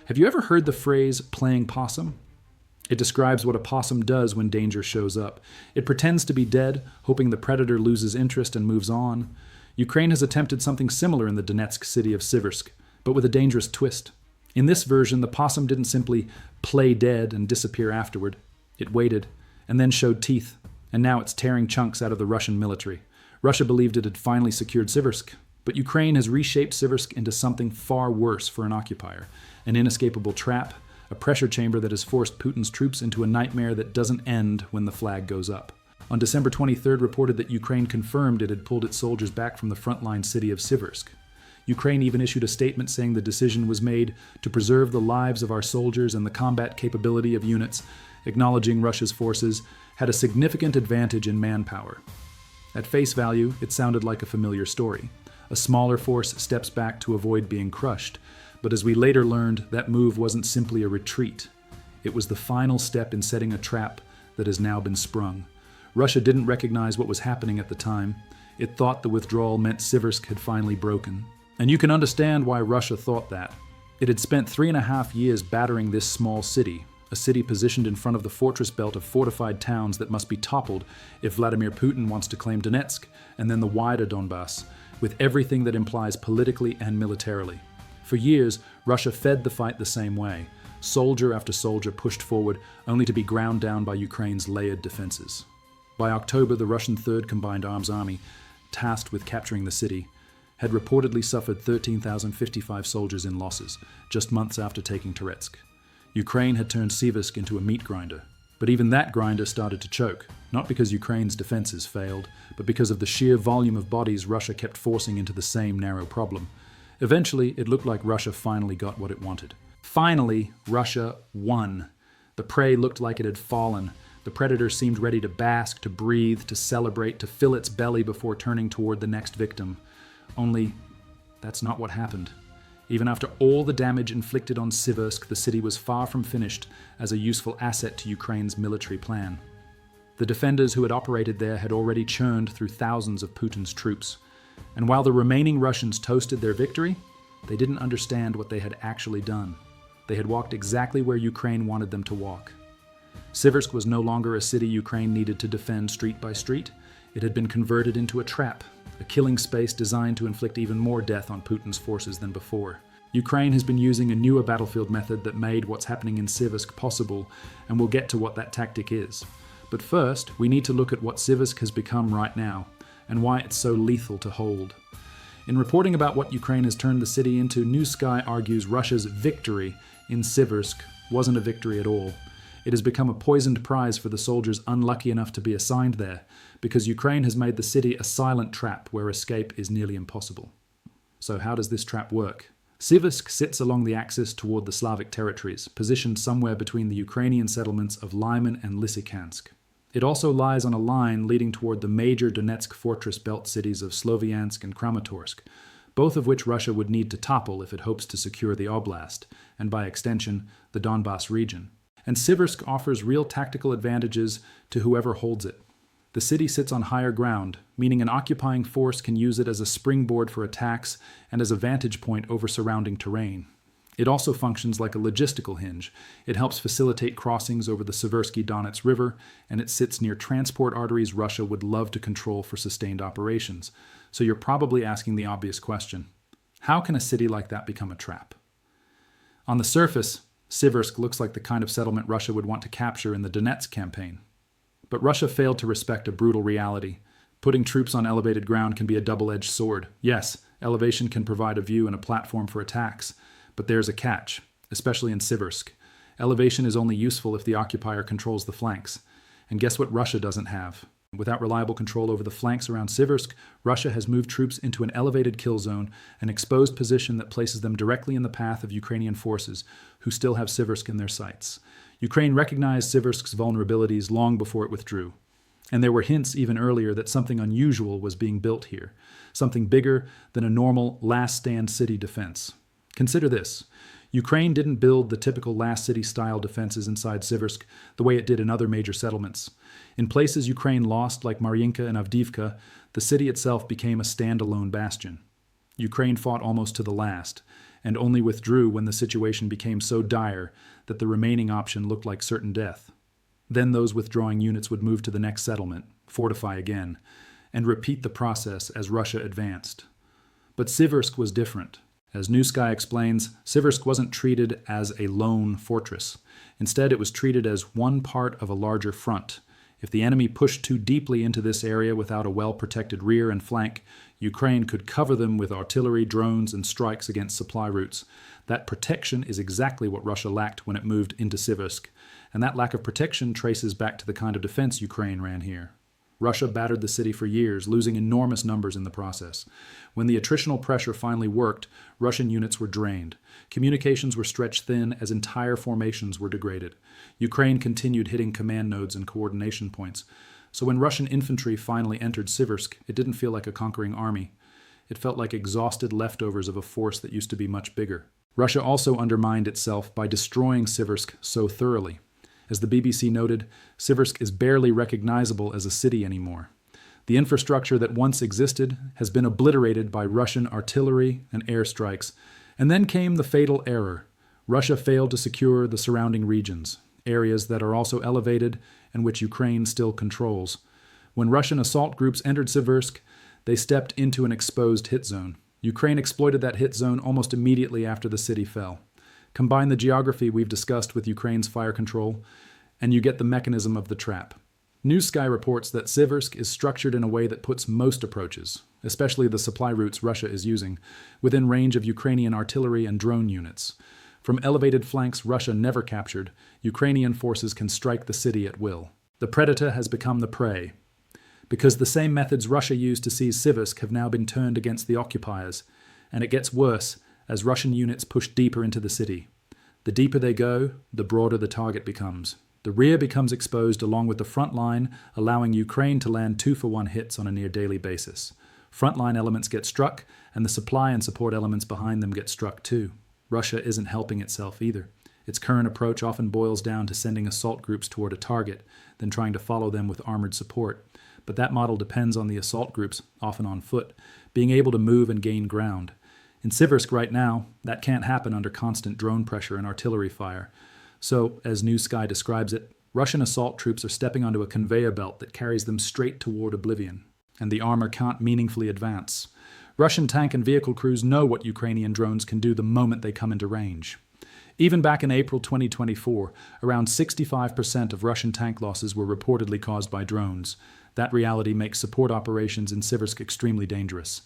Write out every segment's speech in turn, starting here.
Have you ever heard the phrase playing possum? It describes what a possum does when danger shows up. It pretends to be dead, hoping the predator loses interest and moves on. Ukraine has attempted something similar in the Donetsk city of Siversk, but with a dangerous twist. In this version, the possum didn't simply play dead and disappear afterward. It waited, and then showed teeth, and now it's tearing chunks out of the Russian military. Russia believed it had finally secured Siversk, but Ukraine has reshaped Siversk into something far worse for an occupier, an inescapable trap, a pressure chamber that has forced Putin's troops into a nightmare that doesn't end when the flag goes up. On December 23rd, reported that Ukraine confirmed it had pulled its soldiers back from the frontline city of Siversk. Ukraine even issued a statement saying the decision was made to preserve the lives of our soldiers and the combat capability of units, acknowledging Russia's forces had a significant advantage in manpower. At face value, it sounded like a familiar story. A smaller force steps back to avoid being crushed, but as we later learned, that move wasn't simply a retreat. It was the final step in setting a trap that has now been sprung. Russia didn't recognize what was happening at the time. It thought the withdrawal meant Siversk had finally broken. And you can understand why Russia thought that. It had spent 3.5 years battering this small city, a city positioned in front of the fortress belt of fortified towns that must be toppled if Vladimir Putin wants to claim Donetsk, and then the wider Donbass, with everything that implies politically and militarily. For years, Russia fed the fight the same way. Soldier after soldier pushed forward, only to be ground down by Ukraine's layered defenses. By October, the Russian Third Combined Arms Army, tasked with capturing the city, had reportedly suffered 13,055 soldiers in losses, just months after taking Donetsk. Ukraine had turned Siversk into a meat grinder, but even that grinder started to choke, not because Ukraine's defenses failed, but because of the sheer volume of bodies Russia kept forcing into the same narrow problem. Eventually, it looked like Russia finally got what it wanted. Finally, Russia won. The prey looked like it had fallen. The predator seemed ready to bask, to breathe, to celebrate, to fill its belly before turning toward the next victim. Only, that's not what happened. Even after all the damage inflicted on Siversk, the city was far from finished as a useful asset to Ukraine's military plan. The defenders who had operated there had already churned through thousands of Putin's troops. And while the remaining Russians toasted their victory, they didn't understand what they had actually done. They had walked exactly where Ukraine wanted them to walk. Siversk was no longer a city Ukraine needed to defend street by street. It had been converted into a trap, a killing space designed to inflict even more death on Putin's forces than before. Ukraine has been using a newer battlefield method that made what's happening in Siversk possible, and we'll get to what that tactic is. But first, we need to look at what Siversk has become right now, and why it's so lethal to hold. In reporting about what Ukraine has turned the city into, New Sky argues Russia's victory in Siversk wasn't a victory at all. It has become a poisoned prize for the soldiers unlucky enough to be assigned there, because Ukraine has made the city a silent trap where escape is nearly impossible. So how does this trap work? Siversk sits along the axis toward the Slavic territories, positioned somewhere between the Ukrainian settlements of Lyman and Lysychansk. It also lies on a line leading toward the major Donetsk fortress belt cities of Sloviansk and Kramatorsk, both of which Russia would need to topple if it hopes to secure the oblast, and by extension, the Donbass region. And Siversk offers real tactical advantages to whoever holds it. The city sits on higher ground, meaning an occupying force can use it as a springboard for attacks and as a vantage point over surrounding terrain. It also functions like a logistical hinge. It helps facilitate crossings over the Siversky Donetsk River, and it sits near transport arteries Russia would love to control for sustained operations. So you're probably asking the obvious question: how can a city like that become a trap? On the surface, Siversk looks like the kind of settlement Russia would want to capture in the Donetsk campaign. But Russia failed to respect a brutal reality. Putting troops on elevated ground can be a double-edged sword. Yes, elevation can provide a view and a platform for attacks, but there's a catch, especially in Siversk. Elevation is only useful if the occupier controls the flanks. And guess what Russia doesn't have? Without reliable control over the flanks around Siversk, Russia has moved troops into an elevated kill zone, an exposed position that places them directly in the path of Ukrainian forces, who still have Siversk in their sights. Ukraine recognized Siversk's vulnerabilities long before it withdrew. And there were hints even earlier that something unusual was being built here, something bigger than a normal last-stand city defense. Consider this. Ukraine didn't build the typical last city-style defenses inside Siversk the way it did in other major settlements. In places Ukraine lost, like Mariinka and Avdiivka, the city itself became a standalone bastion. Ukraine fought almost to the last, and only withdrew when the situation became so dire that the remaining option looked like certain death. Then those withdrawing units would move to the next settlement, fortify again, and repeat the process as Russia advanced. But Siversk was different. As New Sky explains, Siversk wasn't treated as a lone fortress. Instead, it was treated as one part of a larger front. If the enemy pushed too deeply into this area without a well-protected rear and flank, Ukraine could cover them with artillery, drones, and strikes against supply routes. That protection is exactly what Russia lacked when it moved into Siversk, and that lack of protection traces back to the kind of defense Ukraine ran here. Russia battered the city for years, losing enormous numbers in the process. When the attritional pressure finally worked, Russian units were drained. Communications were stretched thin as entire formations were degraded. Ukraine continued hitting command nodes and coordination points. So when Russian infantry finally entered Siversk, it didn't feel like a conquering army. It felt like exhausted leftovers of a force that used to be much bigger. Russia also undermined itself by destroying Siversk so thoroughly. As the BBC noted, Siversk is barely recognizable as a city anymore. The infrastructure that once existed has been obliterated by Russian artillery and airstrikes. And then came the fatal error. Russia failed to secure the surrounding regions, areas that are also elevated and which Ukraine still controls. When Russian assault groups entered Siversk, they stepped into an exposed hit zone. Ukraine exploited that hit zone almost immediately after the city fell. Combine the geography we've discussed with Ukraine's fire control, and you get the mechanism of the trap. New Sky reports that Siversk is structured in a way that puts most approaches, especially the supply routes Russia is using, within range of Ukrainian artillery and drone units. From elevated flanks Russia never captured, Ukrainian forces can strike the city at will. The predator has become the prey. Because the same methods Russia used to seize Siversk have now been turned against the occupiers, and it gets worse as Russian units push deeper into the city. The deeper they go, the broader the target becomes. The rear becomes exposed along with the front line, allowing Ukraine to land 2-for-1 hits on a near-daily basis. Frontline elements get struck, and the supply and support elements behind them get struck too. Russia isn't helping itself either. Its current approach often boils down to sending assault groups toward a target, then trying to follow them with armored support. But that model depends on the assault groups, often on foot, being able to move and gain ground. In Siversk right now, that can't happen under constant drone pressure and artillery fire. So, as New Sky describes it, Russian assault troops are stepping onto a conveyor belt that carries them straight toward oblivion, and the armor can't meaningfully advance. Russian tank and vehicle crews know what Ukrainian drones can do the moment they come into range. Even back in April 2024, around 65% of Russian tank losses were reportedly caused by drones. That reality makes support operations in Siversk extremely dangerous.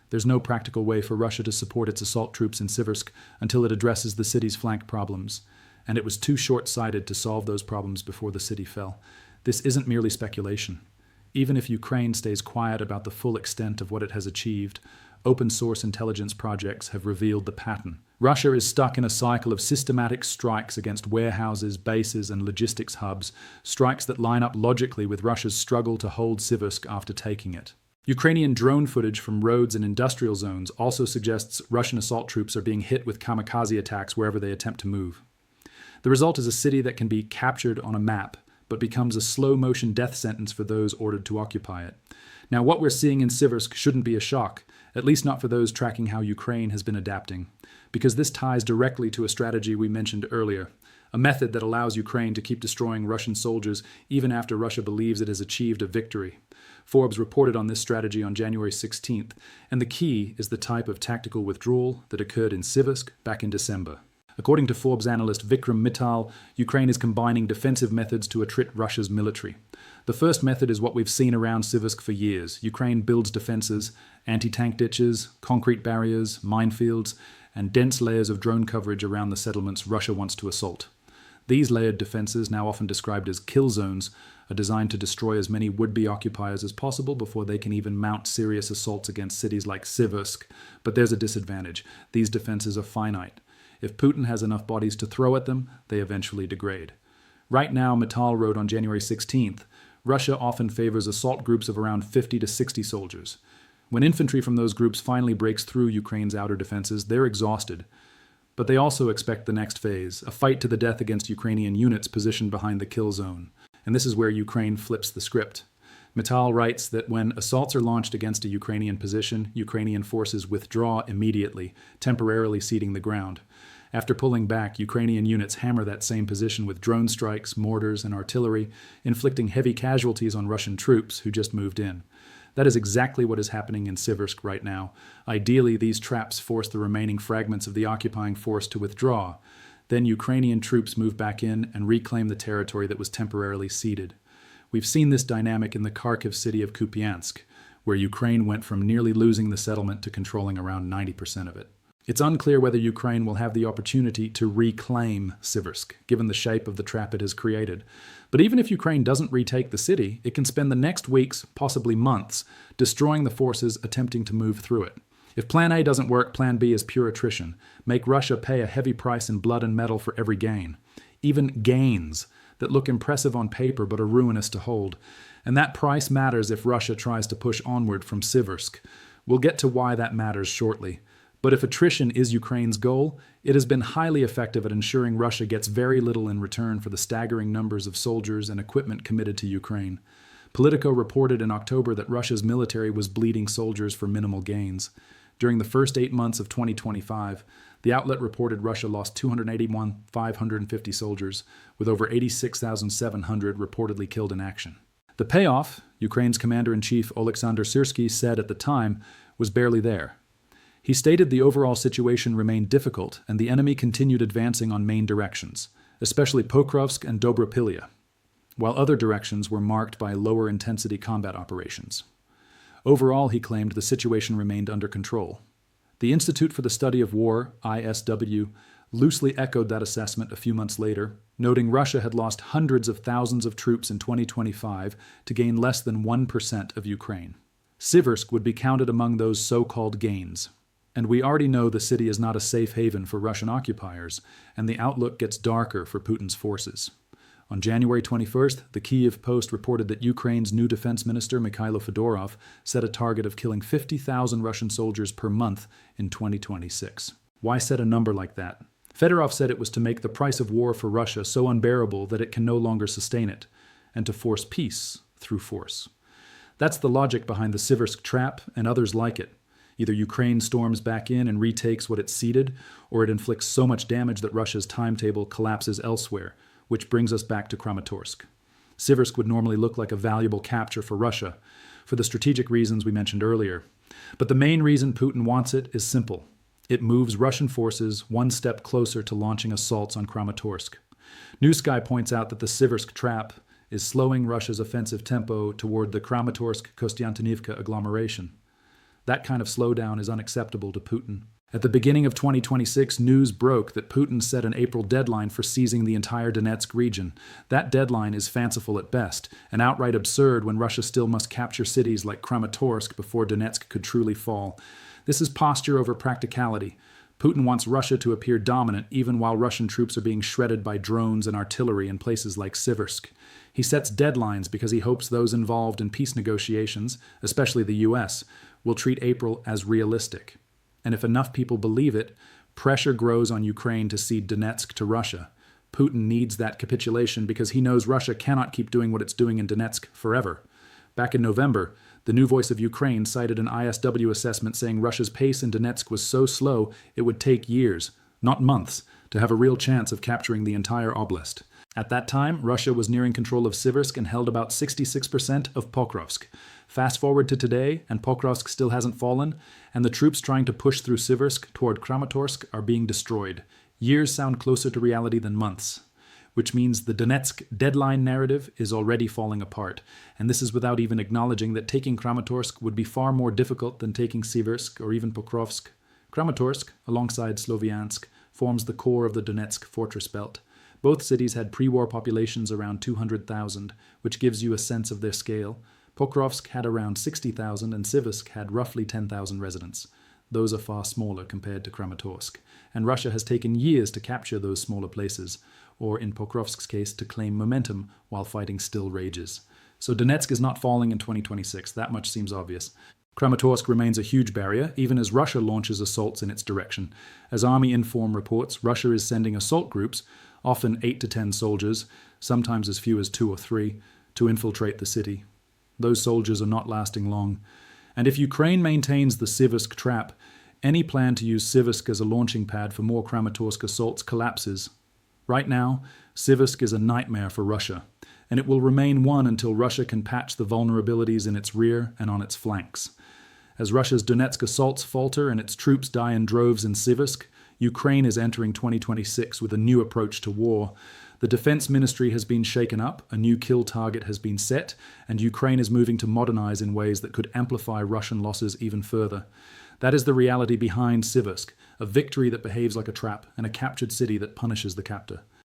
There's no practical way for Russia to support its assault troops in Siversk until it addresses the city's flank problems. And it was too short-sighted to solve those problems before the city fell. This isn't merely speculation. Even if Ukraine stays quiet about the full extent of what it has achieved, open-source intelligence projects have revealed the pattern. Russia is stuck in a cycle of systematic strikes against warehouses, bases, and logistics hubs, strikes that line up logically with Russia's struggle to hold Siversk after taking it. Ukrainian drone footage from roads and industrial zones also suggests Russian assault troops are being hit with kamikaze attacks wherever they attempt to move. The result is a city that can be captured on a map, but becomes a slow-motion death sentence for those ordered to occupy it. Now, what we're seeing in Siversk shouldn't be a shock, at least not for those tracking how Ukraine has been adapting, because this ties directly to a strategy we mentioned earlier, a method that allows Ukraine to keep destroying Russian soldiers even after Russia believes it has achieved a victory. Forbes reported on this strategy on January 16th, and the key is the type of tactical withdrawal that occurred in Siversk back in December. According to Forbes analyst Vikram Mittal, Ukraine is combining defensive methods to attrit Russia's military. The first method is what we've seen around Siversk for years. Ukraine builds defenses, anti-tank ditches, concrete barriers, minefields, and dense layers of drone coverage around the settlements Russia wants to assault. These layered defenses, now often described as kill zones, are designed to destroy as many would-be occupiers as possible before they can even mount serious assaults against cities like Siversk. But there's a disadvantage. These defenses are finite. If Putin has enough bodies to throw at them, they eventually degrade. Right now, Mittal wrote on January 16th, Russia often favors assault groups of around 50 to 60 soldiers. When infantry from those groups finally breaks through Ukraine's outer defenses, they're exhausted. But they also expect the next phase, a fight to the death against Ukrainian units positioned behind the kill zone. And this is where Ukraine flips the script. Mittal writes that when assaults are launched against a Ukrainian position, Ukrainian forces withdraw immediately, temporarily ceding the ground. After pulling back, Ukrainian units hammer that same position with drone strikes, mortars, and artillery, inflicting heavy casualties on Russian troops who just moved in. That is exactly what is happening in Siversk right now. Ideally, these traps force the remaining fragments of the occupying force to withdraw. Then Ukrainian troops move back in and reclaim the territory that was temporarily ceded. We've seen this dynamic in the Kharkiv city of Kupiansk, where Ukraine went from nearly losing the settlement to controlling around 90% of it. It's unclear whether Ukraine will have the opportunity to reclaim Siversk, given the shape of the trap it has created. But even if Ukraine doesn't retake the city, it can spend the next weeks, possibly months, destroying the forces attempting to move through it. If Plan A doesn't work, Plan B is pure attrition. Make Russia pay a heavy price in blood and metal for every gain. Even gains that look impressive on paper but are ruinous to hold. And that price matters if Russia tries to push onward from Siversk. We'll get to why that matters shortly. But if attrition is Ukraine's goal, it has been highly effective at ensuring Russia gets very little in return for the staggering numbers of soldiers and equipment committed to Ukraine. Politico reported in October that Russia's military was bleeding soldiers for minimal gains. During the first 8 months of 2025, the outlet reported Russia lost 281,550 soldiers, with over 86,700 reportedly killed in action. The payoff, Ukraine's commander-in-chief Oleksandr Syrsky said at the time, was barely there. He stated the overall situation remained difficult and the enemy continued advancing on main directions, especially Pokrovsk and Dobropilya, while other directions were marked by lower-intensity combat operations. Overall, he claimed the situation remained under control. The Institute for the Study of War, ISW, loosely echoed that assessment a few months later, noting Russia had lost hundreds of thousands of troops in 2025 to gain less than 1% of Ukraine. Siversk would be counted among those so-called gains. And we already know the city is not a safe haven for Russian occupiers, and the outlook gets darker for Putin's forces. On January 21st, the Kyiv Post reported that Ukraine's new defense minister, Mikhailo Fedorov, set a target of killing 50,000 Russian soldiers per month in 2026. Why set a number like that? Fedorov said it was to make the price of war for Russia so unbearable that it can no longer sustain it, and to force peace through force. That's the logic behind the Siversk trap and others like it. Either Ukraine storms back in and retakes what it ceded, or it inflicts so much damage that Russia's timetable collapses elsewhere, which brings us back to Kramatorsk. Siversk would normally look like a valuable capture for Russia, for the strategic reasons we mentioned earlier. But the main reason Putin wants it is simple. It moves Russian forces one step closer to launching assaults on Kramatorsk. New Sky points out that the Siversk trap is slowing Russia's offensive tempo toward the Kramatorsk-Kostiantynivka agglomeration. That kind of slowdown is unacceptable to Putin. At the beginning of 2026, news broke that Putin set an April deadline for seizing the entire Donetsk region. That deadline is fanciful at best, and outright absurd when Russia still must capture cities like Kramatorsk before Donetsk could truly fall. This is posture over practicality. Putin wants Russia to appear dominant even while Russian troops are being shredded by drones and artillery in places like Siversk. He sets deadlines because he hopes those involved in peace negotiations, especially the US, will treat April as realistic. And if enough people believe it, pressure grows on Ukraine to cede Donetsk to Russia. Putin needs that capitulation because he knows Russia cannot keep doing what it's doing in Donetsk forever. Back in November, the New Voice of Ukraine cited an ISW assessment saying Russia's pace in Donetsk was so slow it would take years, not months, to have a real chance of capturing the entire oblast. At that time, Russia was nearing control of Siversk and held about 66% of Pokrovsk. Fast forward to today, and Pokrovsk still hasn't fallen, and the troops trying to push through Siversk toward Kramatorsk are being destroyed. Years sound closer to reality than months, which means the Donetsk deadline narrative is already falling apart, and this is without even acknowledging that taking Kramatorsk would be far more difficult than taking Siversk or even Pokrovsk. Kramatorsk, alongside Sloviansk, forms the core of the Donetsk fortress belt. Both cities had pre-war populations around 200,000, which gives you a sense of their scale. Pokrovsk had around 60,000 and Siversk had roughly 10,000 residents. Those are far smaller compared to Kramatorsk, and Russia has taken years to capture those smaller places, or in Pokrovsk's case, to claim momentum while fighting still rages. So Donetsk is not falling in 2026, that much seems obvious. Kramatorsk remains a huge barrier, even as Russia launches assaults in its direction. As Army Inform reports, Russia is sending assault groups, often 8 to 10 soldiers, sometimes as few as 2 or 3, to infiltrate the city. Those soldiers are not lasting long. And if Ukraine maintains the Siversk trap, any plan to use Siversk as a launching pad for more Kramatorsk assaults collapses. Right now, Siversk is a nightmare for Russia, and it will remain one until Russia can patch the vulnerabilities in its rear and on its flanks. As Russia's Donetsk assaults falter and its troops die in droves in Siversk, Ukraine is entering 2026 with a new approach to war. The defense ministry has been shaken up, a new kill target has been set, and Ukraine is moving to modernize in ways that could amplify Russian losses even further. That is the reality behind Siversk, a victory that behaves like a trap and a captured city that punishes the captor.